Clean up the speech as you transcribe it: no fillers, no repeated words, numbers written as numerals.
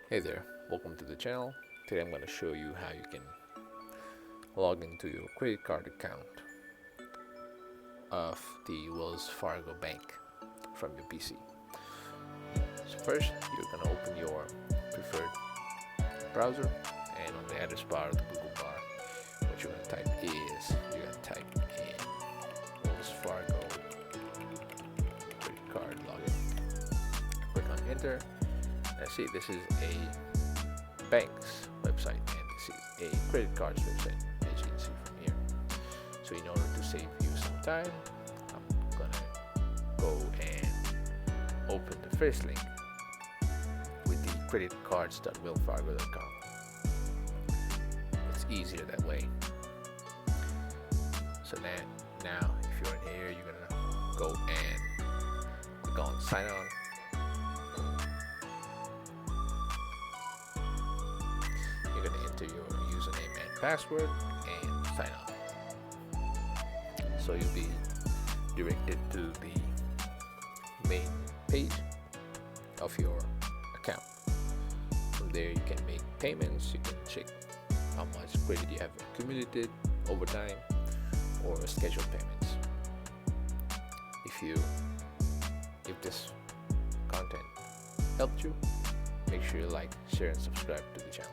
Hey there, welcome to the channel. Today I'm going to show you how you can log into your credit card account of the Wells Fargo bank from your PC. So first, you're going to open your preferred browser, and on the address bar of the Google bar, what you're going to type is, you're going to type in Wells Fargo credit card login. Click on enter. Now see, this is a bank's website and this is a credit card's website, as you can see from here. So in order to save you some time, I'm gonna go and open the first link with the creditcards.wellsfargo.com. It's easier that way. So now if you're in here, you're gonna go and click on sign on. You're going to enter your username and password and sign on. So you'll be directed to the main page of your account. From there you can make payments, you can check how much credit you have accumulated over time, or schedule payments. If this content helped you, make sure you like, share and subscribe to the channel.